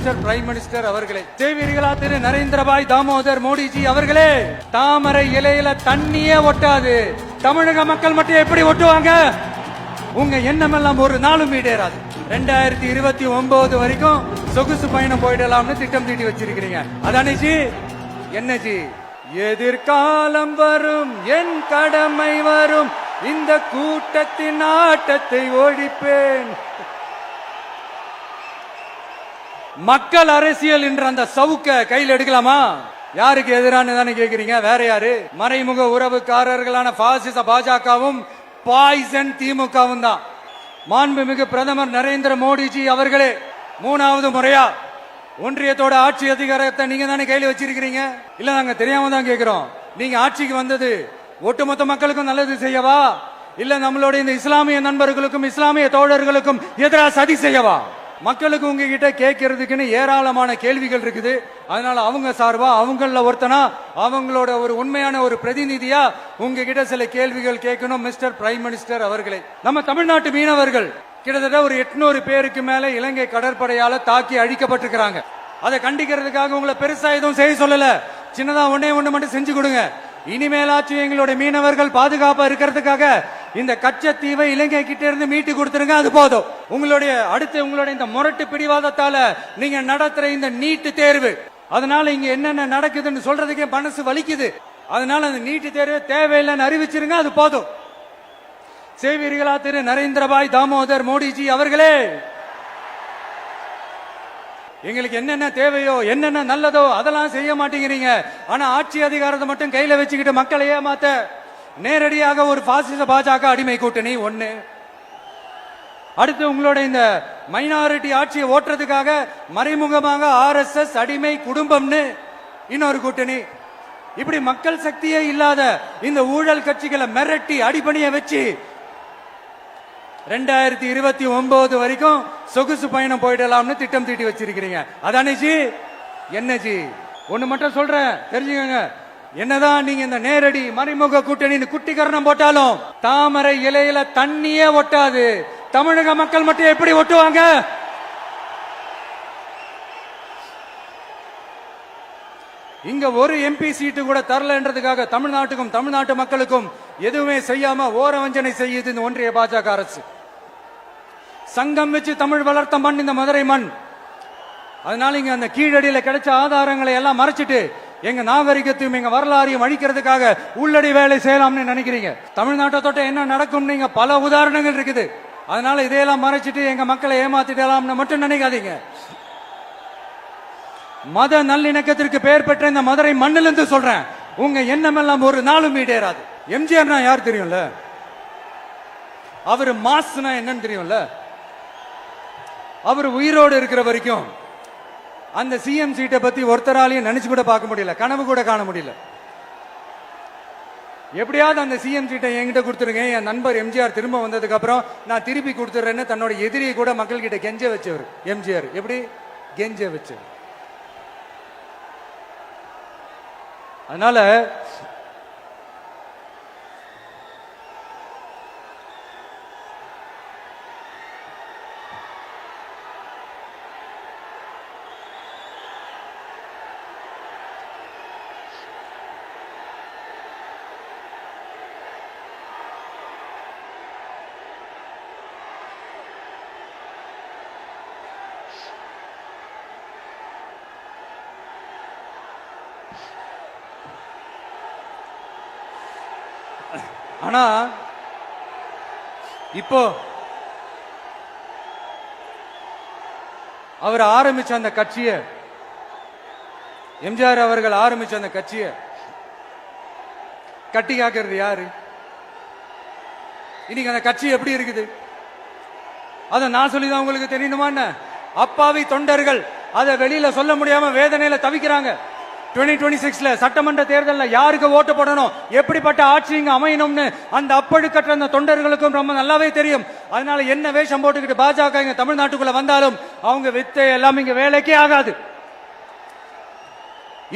Mister prime minister அவர்களே, செய்வீர்களா திரு நரேந்திரபாய் தாமோதர் மோடிஜி அவர்களே, தாமரை இலையில தண்ணியே ஒட்டாது, தமிழக மக்கள் மட்டும் எப்படி ஒட்டுவாங்க? உங்க எண்ணமெல்லாம் ஒரு நாளும் ஈடேறாது. 2029 வரைக்கும் சொகுசு பயணம் போயிடலாம்னு திட்டம் தீட்டி வச்சிருக்கிறீங்க. அதானே ஜி? என்ன ஜி? எதிர்காலம் வரும், என் கடமை வரும், இந்த கூட்டத்தின் ஆட்டத்தை ஒழிப்பேன். மக்கள் அரசியல் என்ற அந்த சவுக்க கையில் எடுக்கலாமா? யாருக்கு எதிரான தானே கேக்குறீங்க? வேற யாரு? மறைமுக உறவுக்காரர்களான பாசிச பாஜகவும் பாய்சன் திமுகவும் தான். மாண்புமிகு பிரதமர் நரேந்திர மோடிஜி அவர்களே, 3வது முறையா ஒன்றியத்தோட ஆட்சி அதிகாரத்தை நீங்க தானே கையில வச்சிருக்கிறீங்க. இல்ல நாங்க தெரியாம தான் கேக்குறோம். நீங்க ஆட்சிக்கு வந்தது ஒட்டுமொத்த மக்களுக்கும் நல்லது செய்யவா, இல்ல நம்மளுடைய இந்த இஸ்லாமிய நண்பர்களுக்கும் இஸ்லாமிய தோழர்களுக்கும் எதிராக சதி செய்யவா? மக்களுக்கு உங்ககிட்ட கேட்கறதுக்குன்னு ஏராளமான கேள்விகள் இருக்குது. அதனால அவங்க சார்பா, அவங்கள ஒருத்தனா, அவங்களோட ஒரு உண்மையான ஒரு பிரதிநிதியா உங்ககிட்ட சில கேள்விகள் கேட்கணும். மிஸ்டர் பிரைம் மினிஸ்டர் அவர்களே, நம்ம தமிழ்நாட்டு மீனவர்கள் கிட்டத்தட்ட ஒரு 800 பேருக்கு மேல இலங்கை கடற்படையால தாக்கி அழிக்கப்பட்டிருக்கிறாங்க. அதை கண்டிக்கிறதுக்காக உங்களை பெருசா எதுவும் செய்ய சொல்லல, சின்னதா ஒண்ணே ஒண்ணு மட்டும் செஞ்சு கொடுங்க. இனிமேலாச்சும் எங்களுடைய மீனவர்கள் பாதுகாப்பா இருக்கிறதுக்காக இந்த கச்சத்தீவை இலங்கை கிட்ட இருந்து மீட்டு கொடுத்துருங்க, அது போதும். உங்களுடைய இந்த முரட்டு பிடிவாதத்தால நீங்க நடத்துற இந்த நீட்டு தேர்வு, அதனால இங்க என்னென்ன நடக்குதுன்னு சொல்றதுக்கே மனசு வலிக்குது. அதனால அந்த நீட்டு தேர்வு தேவையில்லைன்னு அறிவிச்சிருங்க, அது போதும். செய்வீர்களா திரு நரேந்திரபாய் தாமோதர் மோடிஜி அவர்களே? எங்களுக்கு என்னென்ன தேவையோ, என்னென்ன நல்லதோ அதெல்லாம் செய்ய மாட்டேங்கிறீங்க. ஆனா ஆட்சி அதிகாரத்தை மட்டும் கையில வச்சுக்கிட்டு மக்களை ஏமாத்த நேரடியாக ஒரு பாசிச பாஜக அடிமை கூட்டணி ஒண்ணு. அடுத்து உங்களோட இந்த மைனாரிட்டி ஆட்சியை ஓட்டுறதுக்காக மறைமுகமாக RSS அடிமை குடும்பம்னு இன்னொரு கூட்டணி. இப்படி மக்கள் சக்தியே இல்லாத இந்த ஊழல் கட்சிகளை மிரட்டி அடிபணிய வச்சு 2029 வரைக்கும் சொகுசு பயணம் போயிடலாம்னு திட்டம் தீட்டி வச்சிருக்கிறீங்க. அதானே ஜி? என்ன ஜி? ஒண்ணு மட்டும் சொல்றேன், தெரிஞ்சுக்கங்க. என்னதான் நீங்க இந்த நேரடி மறைமுக கூட்டணி குட்டிகரணம் போட்டாலும் தாமரை இலையில தண்ணியே ஒட்டாது, தமிழக மக்கள் மட்டும் எப்படி ஒட்டுவாங்க? இங்க ஒரு MP சீட்டு கூட தரலன்றதுக்காக தமிழ்நாட்டுக்கும் தமிழ்நாட்டு மக்களுக்கும் எதுவுமே செய்யாம ஓரவஞ்சனை செய்யுது இந்த ஒன்றிய பாஜக அரசு. சங்கம் வச்சு தமிழ் வளர்த்த மண் இந்த மதுரை மண். அதனால இங்க அந்த கீழடியில கிடைச்ச ஆதாரங்களை எல்லாம் மறைச்சிட்டு எங்க நாகரிகத்தையும் எங்க வரலாறையும் அழிக்கிறதுக்காக உள்ளடி வேலை செய்யலாம்னு நினைக்கிறீங்க. தமிழ்நாட்டை தொட்ட என்ன நடக்கும் நீங்க பல உதாரணங்கள் இருக்குது. அதனால இதையெல்லாம் மறைச்சிட்டு எங்க மக்களை ஏமாத்திடலாம்னு மட்டும் நினைக்காதீங்க. மத நல்லிணக்கத்திற்கு பெயர் பெற்ற இந்த மதுரை மண்ணிலிருந்து சொல்றேன், உங்க எண்ணமெல்லாம் ஒரு நாளும் ஈடேறாது. எம்ஜிஆர்னா யார் தெரியும்ல? அவரு மாஸ்னா என்னன்னு தெரியும்ல? அவர் உயிரோடு இருக்கிற வரைக்கும் அந்த CM சீட்டை பத்தி ஒருத்தராலையும் நினைச்சு கூட பார்க்க முடியல, கனவு கூட காண முடியல. எப்படியாவது அந்த CM சீட்டை என்கிட்ட கொடுத்துருங்க, என் நண்பர் எம்ஜிஆர் திரும்ப வந்ததுக்கு அப்புறம் நான் திருப்பி கொடுத்துறேன்னு தன்னோட எதிரியை கூட மக்கள் கிட்ட கெஞ்ச வச்சவர் எம்ஜிஆர். எப்படி கெஞ்ச வச்சவர்? அதனால ஆனா இப்போ அவர் ஆரம்பிச்ச அந்த கட்சியை, எம்ஜிஆர் அவர்கள் ஆரம்பிச்ச அந்த கட்சியை கட்டி காக்கிறது யாரு? இன்னைக்கு அந்த கட்சி எப்படி இருக்குது? அத நான் சொல்லிதான் உங்களுக்கு தெரியணுமா? அப்பாவி தொண்டர்கள் அதை வெளியில சொல்ல முடியாம வேதனையில தவிக்கிறாங்க. 2026 சட்டமன்ற தேர்தலில் யாருக்கு ஓட்டு போடணும், எப்படிப்பட்ட ஆட்சி இங்க அமையணும்னு அந்த அப்பழுக்கற்ற அந்த தொண்டர்களுக்கும் ரொம்ப நல்லாவே தெரியும். அதனால என்ன வேஷம் போட்டுக்கிட்டு பாஜக இங்க தமிழ்நாட்டுக்குள்ள வந்தாலும் அவங்க வித்தை எல்லாம் இங்க வேலைக்கே ஆகாது.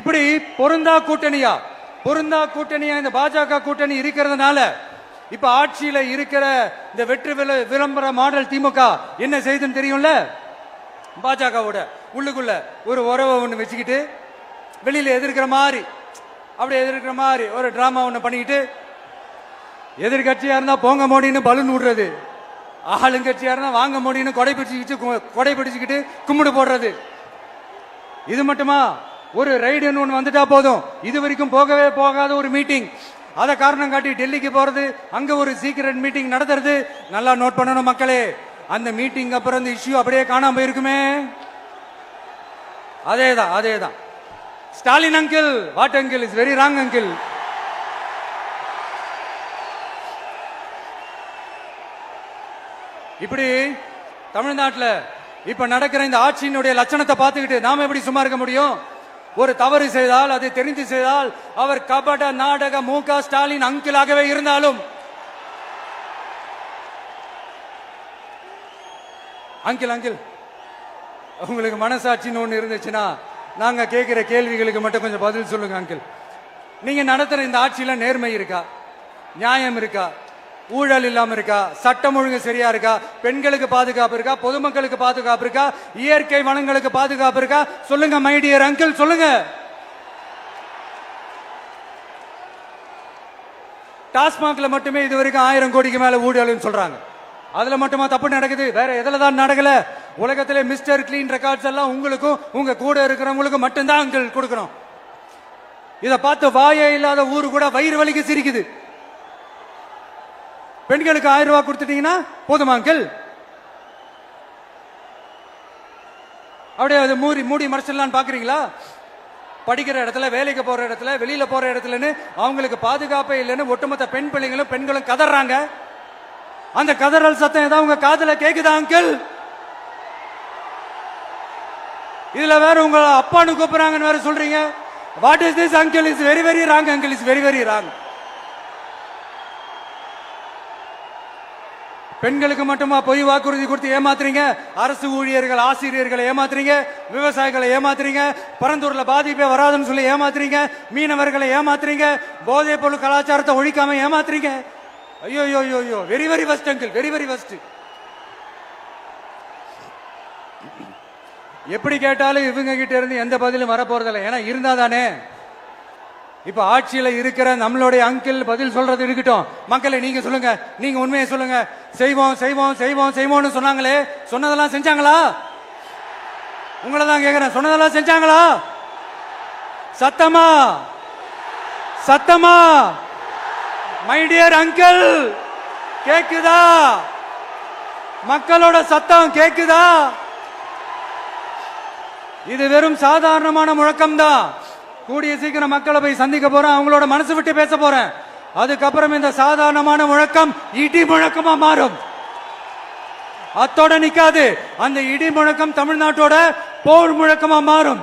இப்படி பொருந்தா கூட்டணியா இந்த பாஜக கூட்டணி இருக்கிறதுனால இப்ப ஆட்சியில இருக்கிற இந்த வெற்றி விளம்பர மாடல் திமுக என்ன செய்துன்னு தெரியும்ல? பாஜகவோட உள்ளுக்குள்ள ஒரு உறவை ஒன்று வச்சுக்கிட்டு வெளியில எதிர்க்கிற மாதிரி அப்படி எதிர்க்கிற மாதிரி ஒரு டிராமா ஒன்று பண்ணிக்கிட்டு எதிர்கட்சியா இருந்தா போங்க மோடின்னு பலூன் விடுறது, ஆளுங்கட்சியா இருந்தா வாங்க மோடின்னு கொடை பிடிச்சுக்கிட்டு கும்பிடு போடுறது. இது மட்டுமா? ஒரு ரைடுன்னு ஒன்று வந்துட்டா போதும், இது வரைக்கும் போகவே போகாத ஒரு மீட்டிங், அதை காரணம் காட்டி டெல்லிக்கு போறது, அங்க ஒரு சீக்கிரட் மீட்டிங் நடத்துறது. நல்லா நோட் பண்ணணும் மக்களே, அந்த மீட்டிங் அப்புறம் இந்த இஷ்யூ அப்படியே காணாம போயிருக்குமே. அதேதான் Stalin uncle, what uncle is very wrong uncle. இப்படி தமிழ்நாட்டில் இப்ப நடக்கிற இந்த ஆட்சியினுடைய லட்சணத்தை பார்த்துக்கிட்டு நாம எப்படி சும்மா இருக்க முடியும்? ஒரு தவறு செய்தால், அதை தெரிந்து செய்தால், அவர் கபட நாடக மு.க. ஸ்டாலின் அங்கிளாகவே இருந்தாலும், அங்கிள் உங்களுக்கு மனசாட்சின்னு ஒண்ணு இருந்துச்சுன்னா நாங்க கேட்கிற கேள்விகளுக்கு மட்டும் கொஞ்சம் பதில் சொல்லுங்க அங்கிள். நீங்க நடத்துற இந்த ஆட்சியில நேர்மை இருக்கா? நியாயம் இருக்கா? ஊழல் இல்லாம இருக்கா? சட்டம் ஒழுங்கு சரியா இருக்கா? பெண்களுக்கு பாதுகாப்பு இருக்கா? பொதுமக்களுக்கு பாதுகாப்பு இருக்கா? இயற்கை வளங்களுக்கு பாதுகாப்பு இருக்கா? சொல்லுங்க மை டியர் அங்கிள், சொல்லுங்க. டாஸ்மாக்ல மட்டுமே இது வரைக்கும் 1000 கோடிக்கு மேல ஊழல்னு சொல்றாங்க. அதுல மட்டுமா தப்பு நடக்குது? வேற எதுல தான் நடக்கல? உலகத்திலே மிஸ்டர் கிளீன் ரெக்கார்ட்ஸ் எல்லாம் உங்களுக்கும் உங்க கூட இருக்கிறவங்களுக்கும் மட்டும்தான் அங்கிள் கொடுக்கணும். இத பார்த்து வாயே இல்லாத ஊரு கூட வயிறு வலிக்கு சிரிக்குது. பெண்களுக்கு 1000 ரூபாய் கொடுத்துட்டீங்கன்னா போதுமா அங்கிள்? அப்படியே அதை மூடி மறைச்சிடலான்னு பாக்குறீங்களா? படிக்கிற இடத்துல, வேலைக்கு போற இடத்துல, வெளியில போற இடத்துலன்னு அவங்களுக்கு பாதுகாப்பே இல்லைன்னு ஒட்டுமொத்த பெண்களும் கதறாங்க. அந்த கதறல் சத்தம் ஏதாவது உங்க காதுல கேக்குதா அங்கிள்? இதுல வேற உங்க அப்பான்னு கூப்பிடுறாங்கன்னு வேற சொல்றீங்க. What is this uncle? Is very very wrong uncle, is very very wrong. பெண்களுக்கு மட்டுமா பொய் வாக்குறுதி கொடுத்து ஏமாத்துறீங்க? அரசு ஊழியர்கள், ஆசிரியர்களை ஏமாத்துறீங்க, விவசாயிகளை ஏமாத்துறீங்க, பரந்தூர்ல பாதிப்பே வராதுன்னு சொல்லி ஏமாத்துறீங்க, மீனவர்களை ஏமாத்துறீங்க, போதைப் பொருள் கலாச்சாரத்தை ஒழிக்காம ஏமாத்துறீங்க. ஐயோ, very very வஸ்ட் uncle, very very வஸ்ட். எப்படி கேட்டாலும் இவங்க கிட்ட இருந்து எந்த பதிலும் வரப்போறதில்லை. ஏன்னா இருந்தா தானே. இப்ப ஆட்சியில இருக்கிற நம்மளுடைய அங்கிள் பதில் சொல்றது இருக்கட்டும். மக்களை நீங்க சொல்லுங்க, நீங்க உண்மையை சொல்லுங்க. செய்வோம் சொன்னாங்களே, சொன்னதெல்லாம் செஞ்சாங்களா? உங்களை தான் கேக்குறேன், சொன்னதெல்லாம் செஞ்சாங்களா? சத்தமா மை டியர் அங்கிள், கேக்குதா? மக்களோட சத்தம் கேக்குதா? இது வெறும் சாதாரணமான முழக்கம் தான். கூடிய சீக்கிரம் மக்களை போய் சந்திக்க போறேன், அவங்களோட மனசு விட்டு பேச போறேன். அதுக்கப்புறம் இந்த சாதாரணமான முழக்கம் இடி முழக்கமா மாறும். அத்தோட நிக்காது. அந்த இடி முழக்கம் தமிழ்நாட்டோட போர் முழக்கமா மாறும்.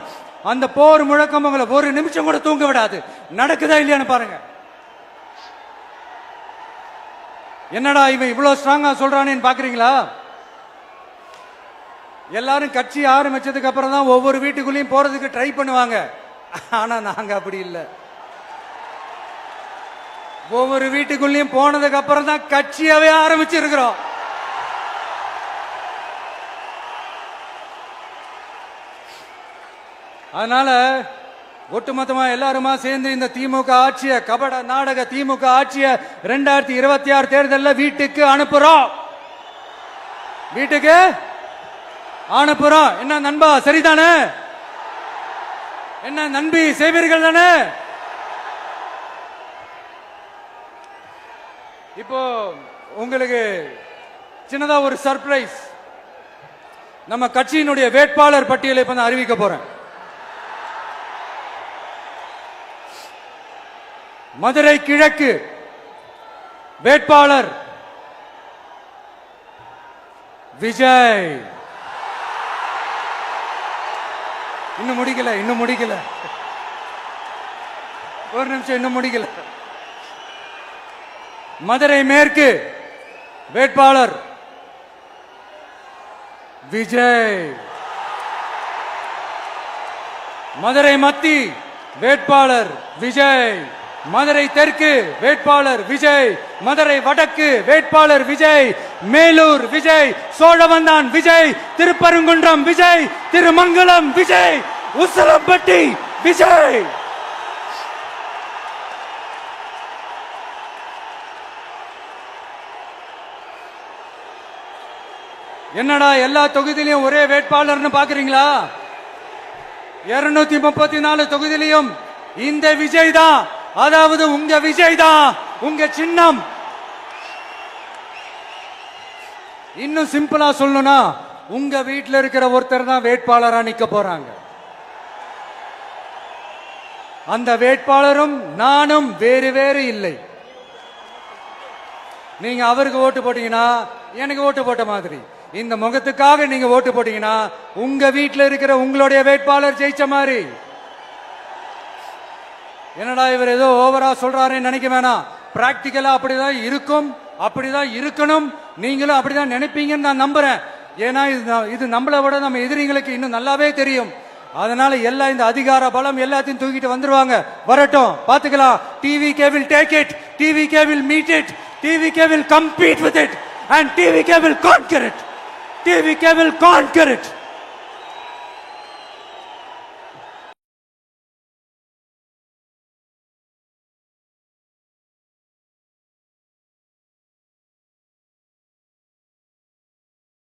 அந்த போர் முழக்கம் உங்களை ஒரு நிமிஷம் கூட தூங்க விடாது. நடக்குதா இல்லையான்னு பாருங்க. என்னடா இவன் இவ்வளவு ஸ்ட்ராங்கா சொல்றானேன்னு பாக்குறீங்களா? எல்லாரும் கட்சி ஆரம்பிச்சதுக்கு அப்புறம் தான் ஒவ்வொரு வீட்டுக்குள்ளேயும் போறதுக்கு ட்ரை பண்ணுவாங்க. ஆனா நாங்க அப்படி இல்லை. ஒவ்வொரு வீட்டுக்குள்ளேயும் போனதுக்கு அப்புறம் தான் கட்சியாவே ஆரம்பிச்சிருக்கிறோம். அதனால ஒட்டுமொத்தமா எல்லாருமா சேர்ந்து இந்த திமுக ஆட்சிய, கபட நாடக திமுக ஆட்சிய 2026 தேர்தலில் வீட்டுக்கு அனுப்புறோம். வீட்டுக்கு அனுப்புறோம். என்ன நண்பா, சரிதானே? என்ன நம்பி செய்வீர்கள் தானே? இப்போ உங்களுக்கு சின்னதா ஒரு சர்ப்ரைஸ். நம்ம கட்சியினுடைய வேட்பாளர் பட்டியலை இப்ப நான் அறிவிக்க போறேன். மதுரை கிழக்கு வேட்பாளர் விஜய். இன்னும் முடிக்கல, ஒரு நிமிஷம், இன்னும் முடிக்கல. மதுரை மேற்கு வேட்பாளர் விஜய். மதுரை மத்தி வேட்பாளர் விஜய். மதுரை தெற்கு வேட்பாளர் விஜய், மதுரை வடக்கு வேட்பாளர் விஜய், மேலூர் விஜய், சோழவந்தான் விஜய், திருப்பரங்குன்றம் விஜய், திருமங்கலம் விஜய், உசலம்பட்டி விஜய். என்னடா எல்லா தொகுதியிலையும் ஒரே வேட்பாளர்னு பாக்குறீங்களா? 234 தொகுதியிலையும் இந்த விஜய் தான், அதாவது உங்க விஜய் தான் உங்க சின்னம். இன்னும் சிம்பிளா சொல்லணும்னா உங்க வீட்டில் இருக்கிற ஒருத்தர் தான் வேட்பாளரா நிக்க போறாங்க. அந்த வேட்பாளரும் நானும் வேறு வேறு இல்லை. நீங்க அவருக்கு ஓட்டு போட்டீங்கன்னா எனக்கு ஓட்டு போட்ட மாதிரி, இந்த முகத்துக்காக நீங்க ஓட்டு போட்டீங்கன்னா உங்க வீட்டில் இருக்கிற உங்களுடைய வேட்பாளர் ஜெயிச்ச மாதிரி. என்னடா இவர் ஏதோ ஓவரா சொல்றாருன்னு நினைக்க வேணாம். பிராக்டிக்கலா அப்படிதான் இருக்கும், அப்படிதான் இருக்கணும். நீங்களும் அப்படிதான் நினைப்பீங்கன்னு நான் நம்புறேன். ஏன்னா இது நம்மளை விட நம்ம எதிரிங்களுக்கு இன்னும் நல்லாவே தெரியும். அதனால எல்லா இந்த அதிகார பலம் எல்லாத்தையும் தூக்கிட்டு வந்துருவாங்க. வரட்டும், பாத்துக்கலாம். TVK will take it, TVK will meet it, TVK will compete with it and TVK will conquer it, TVK will conquer it.